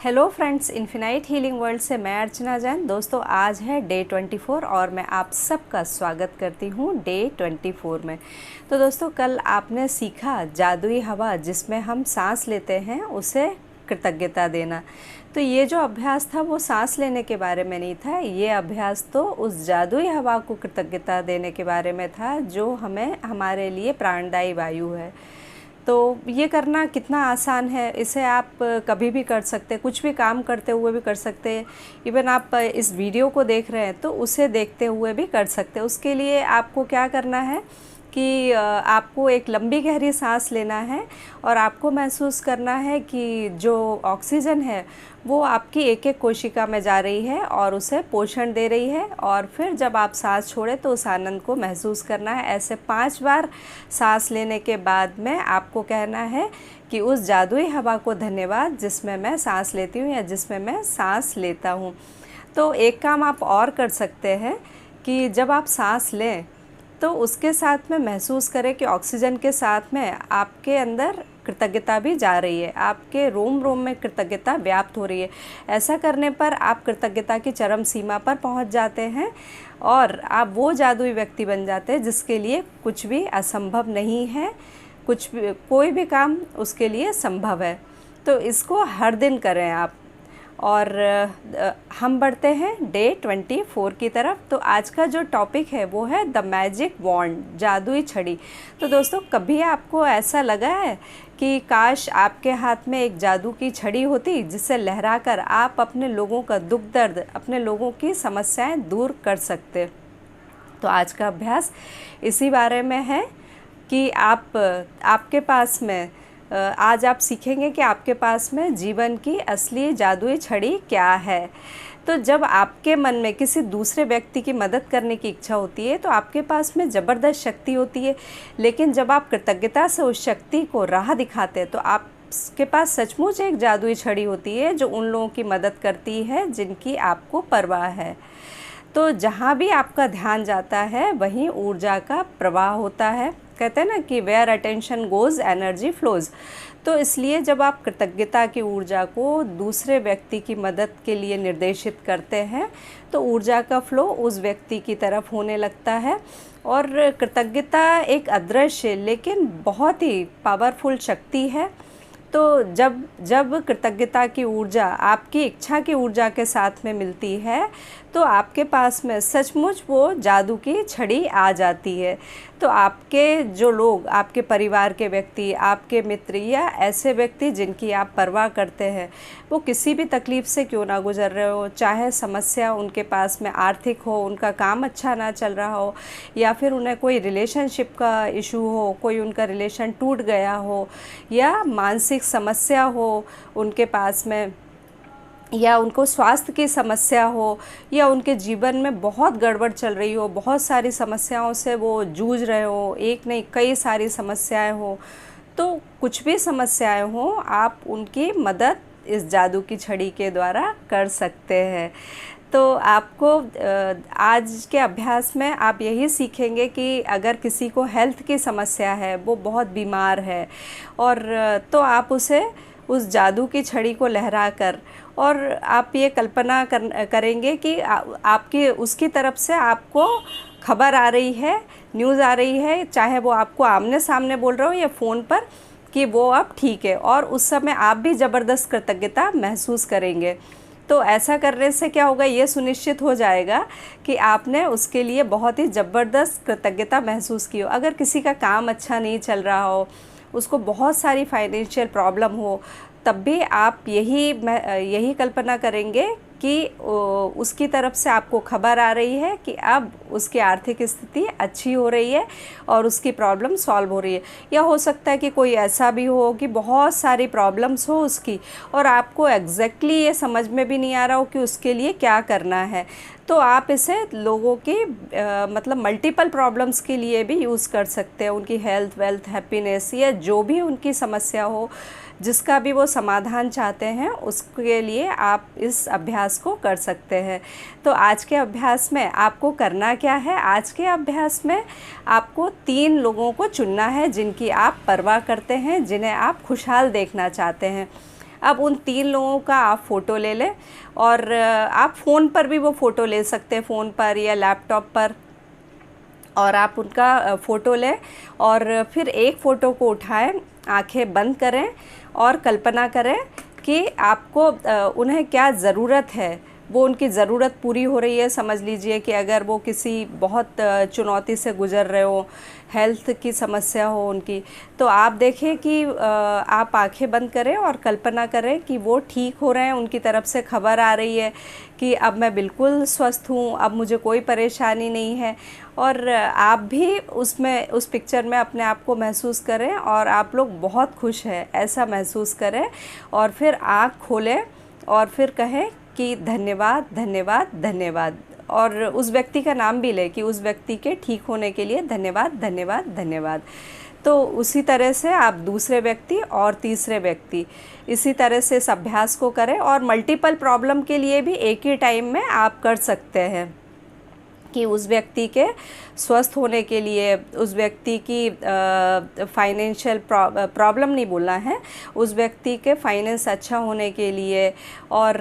Hello friends, infinite healing world से मैं अर्चना जैन। दोस्तों, आज है डे 24 और मैं आप सबका स्वागत करती हूँ डे 24 में। तो दोस्तों, कल आपने सीखा जादुई हवा जिसमें हम सांस लेते हैं उसे कृतज्ञता देना। तो ये जो अभ्यास था वो सांस लेने के बारे में नहीं था, ये अभ्यास तो उस जादुई हवा को कृतज्ञता देने के बारे में था जो हमें हमारे लिए प्राणदायी वायु है। तो ये करना कितना आसान है, इसे आप कभी भी कर सकते हैं, कुछ भी काम करते हुए भी कर सकते हैं। इवन आप इस वीडियो को देख रहे हैं तो उसे देखते हुए भी कर सकते हैं। उसके लिए आपको क्या करना है कि आपको एक लंबी गहरी सांस लेना है और आपको महसूस करना है कि जो ऑक्सीजन है वो आपकी एक एक कोशिका में जा रही है और उसे पोषण दे रही है। और फिर जब आप सांस छोड़ें तो उस आनंद को महसूस करना है। ऐसे 5 बार सांस लेने के बाद में आपको कहना है कि उस जादुई हवा को धन्यवाद जिसमें मैं सांस लेती हूँ या जिसमें मैं सांस लेता हूँ। तो एक काम आप और कर सकते हैं कि जब आप सांस लें तो उसके साथ में महसूस करें कि ऑक्सीजन के साथ में आपके अंदर कृतज्ञता भी जा रही है, आपके रोम रोम में कृतज्ञता व्याप्त हो रही है। ऐसा करने पर आप कृतज्ञता की चरम सीमा पर पहुंच जाते हैं और आप वो जादुई व्यक्ति बन जाते हैं जिसके लिए कुछ भी असंभव नहीं है, कोई भी काम उसके लिए संभव है। तो इसको हर दिन करें आप। और हम बढ़ते हैं डे 24 की तरफ। तो आज का जो टॉपिक है वो है द मैजिक वॉन्ड, जादुई छड़ी। तो दोस्तों, कभी आपको ऐसा लगा है कि काश आपके हाथ में एक जादू की छड़ी होती जिसे लहराकर आप अपने लोगों का दुख दर्द, अपने लोगों की समस्याएं दूर कर सकते। तो आज का अभ्यास इसी बारे में है कि आपके पास में आज आप सीखेंगे कि आपके पास में जीवन की असली जादुई छड़ी क्या है। तो जब आपके मन में किसी दूसरे व्यक्ति की मदद करने की इच्छा होती है तो आपके पास में ज़बरदस्त शक्ति होती है, लेकिन जब आप कृतज्ञता से उस शक्ति को राह दिखाते हैं तो आपके पास सचमुच एक जादुई छड़ी होती है जो उन लोगों की मदद करती है जिनकी आपको परवाह है। तो जहाँ भी आपका ध्यान जाता है वहीं ऊर्जा का प्रवाह होता है। कहते हैं ना कि where attention goes energy flows. तो इसलिए जब आप कृतज्ञता की ऊर्जा को दूसरे व्यक्ति की मदद के लिए निर्देशित करते हैं तो ऊर्जा का फ्लो उस व्यक्ति की तरफ होने लगता है। और कृतज्ञता एक अदृश्य लेकिन बहुत ही पावरफुल शक्ति है। तो जब कृतज्ञता की ऊर्जा आपकी इच्छा की ऊर्जा के साथ में मिलती है तो आपके पास में सचमुच वो जादू की छड़ी आ जाती है। तो आपके जो लोग, आपके परिवार के व्यक्ति, आपके मित्र या ऐसे व्यक्ति जिनकी आप परवाह करते हैं, वो किसी भी तकलीफ़ से क्यों ना गुजर रहे हो, चाहे समस्या उनके पास में आर्थिक हो, उनका काम अच्छा ना चल रहा हो, या फिर उन्हें कोई रिलेशनशिप का इशू हो, कोई उनका रिलेशन टूट गया हो, या मानसिक समस्या हो उनके पास में, या उनको स्वास्थ्य की समस्या हो, या उनके जीवन में बहुत गड़बड़ चल रही हो, बहुत सारी समस्याओं से वो जूझ रहे हो, एक नहीं कई सारी समस्याएं हो, तो कुछ भी समस्याएं हो आप उनकी मदद इस जादू की छड़ी के द्वारा कर सकते हैं। तो आपको आज के अभ्यास में आप यही सीखेंगे कि अगर किसी को हेल्थ की समस्या है, वो बहुत बीमार है, और तो आप उसे उस जादू की छड़ी को लहराकर, और आप ये कल्पना करेंगे कि आपकी उसकी तरफ से आपको खबर आ रही है, न्यूज़ आ रही है, चाहे वो आपको आमने सामने बोल रहा हो या फ़ोन पर, कि वो अब ठीक है। और उस समय आप भी ज़बरदस्त कृतज्ञता महसूस करेंगे। तो ऐसा करने से क्या होगा, ये सुनिश्चित हो जाएगा कि आपने उसके लिए बहुत ही ज़बरदस्त कृतज्ञता महसूस की हो। अगर किसी का काम अच्छा नहीं चल रहा हो, उसको बहुत सारी फाइनेंशियल प्रॉब्लम हो, तब भी आप यही कल्पना करेंगे कि उसकी तरफ से आपको खबर आ रही है कि अब उसकी आर्थिक स्थिति अच्छी हो रही है और उसकी प्रॉब्लम सॉल्व हो रही है। या हो सकता है कि कोई ऐसा भी हो कि बहुत सारी प्रॉब्लम्स हो उसकी, और आपको एग्जैक्टली ये समझ में भी नहीं आ रहा हो कि उसके लिए क्या करना है। तो आप इसे लोगों की मतलब मल्टीपल प्रॉब्लम्स के लिए भी यूज़ कर सकते हैं। उनकी हेल्थ, वेल्थ, हैप्पीनेस, या जो भी उनकी समस्या हो, जिसका भी वो समाधान चाहते हैं, उसके लिए आप इस अभ्यास को कर सकते हैं। तो आज के अभ्यास में आपको करना क्या है, आज के अभ्यास में आपको 3 लोगों को चुनना है जिनकी आप परवाह करते हैं, जिन्हें आप खुशहाल देखना चाहते हैं। अब उन 3 लोगों का आप फ़ोटो ले लें और आप फ़ोन पर भी वो फ़ोटो ले सकते हैं, फ़ोन पर या लैपटॉप पर, और आप उनका फ़ोटो लें और फिर एक फ़ोटो को उठाएं, आंखें बंद करें और कल्पना करें कि आपको उन्हें क्या ज़रूरत है, वो उनकी ज़रूरत पूरी हो रही है। समझ लीजिए कि अगर वो किसी बहुत चुनौती से गुज़र रहे हो, हेल्थ की समस्या हो उनकी, तो आप देखें कि आप आंखें बंद करें और कल्पना करें कि वो ठीक हो रहे हैं, उनकी तरफ से खबर आ रही है कि अब मैं बिल्कुल स्वस्थ हूँ, अब मुझे कोई परेशानी नहीं है। और आप भी उसमें, उस पिक्चर में अपने आप को महसूस करें और आप लोग बहुत खुश हैं ऐसा महसूस करें, और फिर आँख खोलें और फिर कहें कि धन्यवाद धन्यवाद धन्यवाद, और उस व्यक्ति का नाम भी लें कि उस व्यक्ति के ठीक होने के लिए धन्यवाद धन्यवाद धन्यवाद। तो उसी तरह से आप दूसरे व्यक्ति और तीसरे व्यक्ति इसी तरह से इस अभ्यास को करें, और मल्टीपल प्रॉब्लम के लिए भी एक ही टाइम में आप कर सकते हैं कि उस व्यक्ति के स्वस्थ होने के लिए, उस व्यक्ति की फाइनेंशियल प्रॉब्लम नहीं बोलना है, उस व्यक्ति के फाइनेंस अच्छा होने के लिए और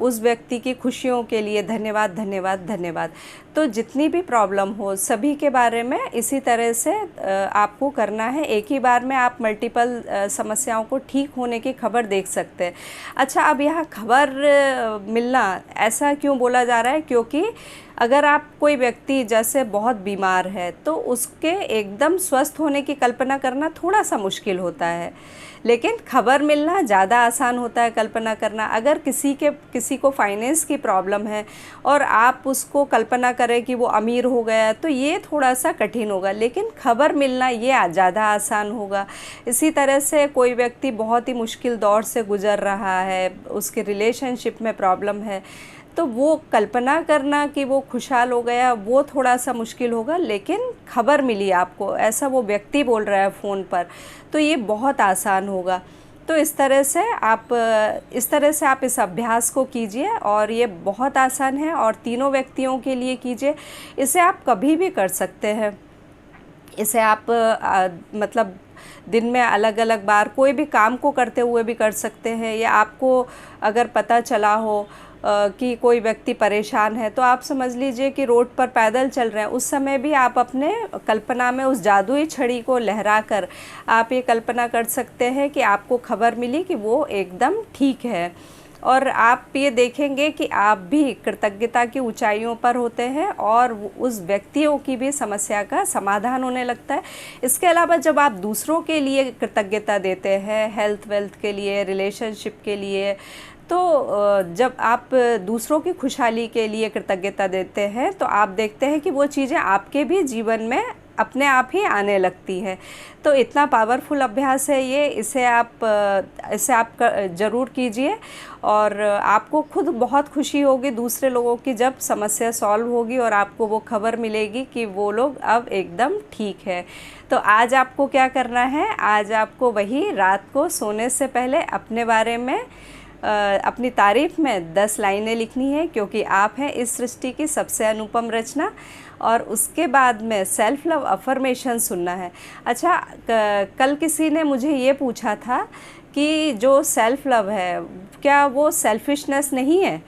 उस व्यक्ति की खुशियों के लिए धन्यवाद धन्यवाद धन्यवाद। तो जितनी भी प्रॉब्लम हो सभी के बारे में इसी तरह से आपको करना है। एक ही बार में आप मल्टीपल समस्याओं को ठीक होने की खबर देख सकते हैं। अच्छा, अब यहाँ खबर मिलना ऐसा क्यों बोला जा रहा है? क्योंकि अगर आप कोई व्यक्ति जैसे बहुत बीमार है तो उसके एकदम स्वस्थ होने की कल्पना करना थोड़ा सा मुश्किल होता है, लेकिन खबर मिलना ज़्यादा आसान होता है कल्पना करना। अगर किसी को फाइनेंस की प्रॉब्लम है और आप उसको कल्पना करें कि वो अमीर हो गया, तो ये थोड़ा सा कठिन होगा, लेकिन खबर मिलना ये ज़्यादा आसान होगा। इसी तरह से कोई व्यक्ति बहुत ही मुश्किल दौर से गुज़र रहा है, उसके रिलेशनशिप में प्रॉब्लम है, तो वो कल्पना करना कि वो खुशहाल हो गया वो थोड़ा सा मुश्किल होगा, लेकिन खबर मिली आपको, ऐसा वो व्यक्ति बोल रहा है फ़ोन पर, तो ये बहुत आसान होगा। तो इस तरह से आप इस अभ्यास को कीजिए और ये बहुत आसान है, और तीनों व्यक्तियों के लिए कीजिए। इसे आप कभी भी कर सकते हैं। इसे आप मतलब दिन में अलग अलग बार कोई भी काम को करते हुए भी कर सकते हैं, या आपको अगर पता चला हो कि कोई व्यक्ति परेशान है, तो आप समझ लीजिए कि रोड पर पैदल चल रहे हैं, उस समय भी आप अपने कल्पना में उस जादुई छड़ी को लहराकर आप ये कल्पना कर सकते हैं कि आपको खबर मिली कि वो एकदम ठीक है, और आप ये देखेंगे कि आप भी कृतज्ञता की ऊंचाइयों पर होते हैं और उस व्यक्तियों की भी समस्या का समाधान होने लगता है। इसके अलावा जब आप दूसरों के लिए कृतज्ञता देते हैं, हेल्थ वेल्थ के लिए, रिलेशनशिप के लिए, तो जब आप दूसरों की खुशहाली के लिए कृतज्ञता देते हैं तो आप देखते हैं कि वो चीज़ें आपके भी जीवन में अपने आप ही आने लगती हैं। तो इतना पावरफुल अभ्यास है ये, इसे आप ज़रूर कीजिए, और आपको खुद बहुत खुशी होगी दूसरे लोगों की जब समस्या सॉल्व होगी और आपको वो खबर मिलेगी कि वो लोग अब एकदम ठीक है। तो आज आपको क्या करना है? आज आपको वही रात को सोने से पहले अपने बारे में अपनी तारीफ़ में 10 लाइनें लिखनी है, क्योंकि आप हैं इस सृष्टि की सबसे अनुपम रचना, और उसके बाद में सेल्फ लव अफर्मेशन सुनना है। अच्छा, कल किसी ने मुझे ये पूछा था कि जो सेल्फ लव है क्या वो सेल्फिशनेस नहीं है?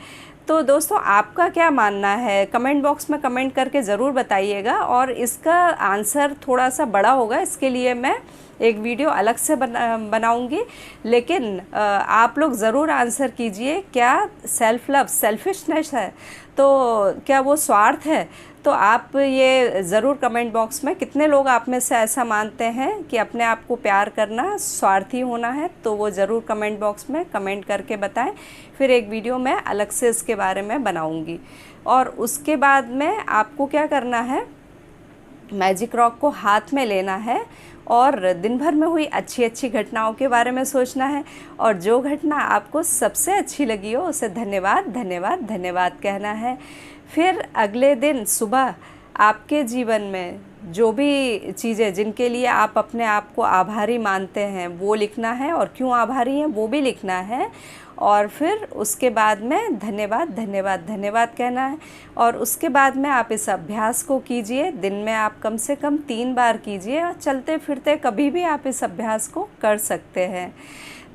तो दोस्तों, आपका क्या मानना है? कमेंट बॉक्स में कमेंट करके ज़रूर बताइएगा, और इसका आंसर थोड़ा सा बड़ा होगा, इसके लिए मैं एक वीडियो अलग से बनाऊंगी, लेकिन आप लोग ज़रूर आंसर कीजिए, क्या सेल्फ लव सेल्फिशनेस है? तो क्या वो स्वार्थ है? तो आप ये ज़रूर कमेंट बॉक्स में, कितने लोग आप में से ऐसा मानते हैं कि अपने आप को प्यार करना स्वार्थी होना है, तो वो ज़रूर कमेंट बॉक्स में कमेंट करके बताएं। फिर एक वीडियो मैं अलग से इसके बारे में बनाऊंगी। और उसके बाद में आपको क्या करना है, मैजिक रॉक को हाथ में लेना है और दिन भर में हुई अच्छी अच्छी घटनाओं के बारे में सोचना है, और जो घटना आपको सबसे अच्छी लगी हो उसे धन्यवाद धन्यवाद धन्यवाद कहना है। फिर अगले दिन सुबह आपके जीवन में जो भी चीज़ें जिनके लिए आप अपने आप को आभारी मानते हैं वो लिखना है, और क्यों आभारी हैं वो भी लिखना है, और फिर उसके बाद में धन्यवाद धन्यवाद धन्यवाद कहना है। और उसके बाद में आप इस अभ्यास को कीजिए, दिन में आप कम से कम 3 बार कीजिए, और चलते फिरते कभी भी आप इस अभ्यास को कर सकते हैं।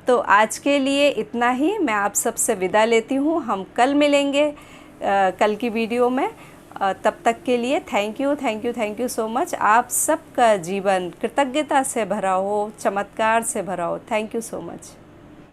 तो आज के लिए इतना ही, मैं आप सबसे विदा लेती हूँ। हम कल मिलेंगे कल की वीडियो में। तब तक के लिए थैंक यू सो मच। आप सबका जीवन कृतज्ञता से भरा हो, चमत्कार से भरा हो। Thank you so much.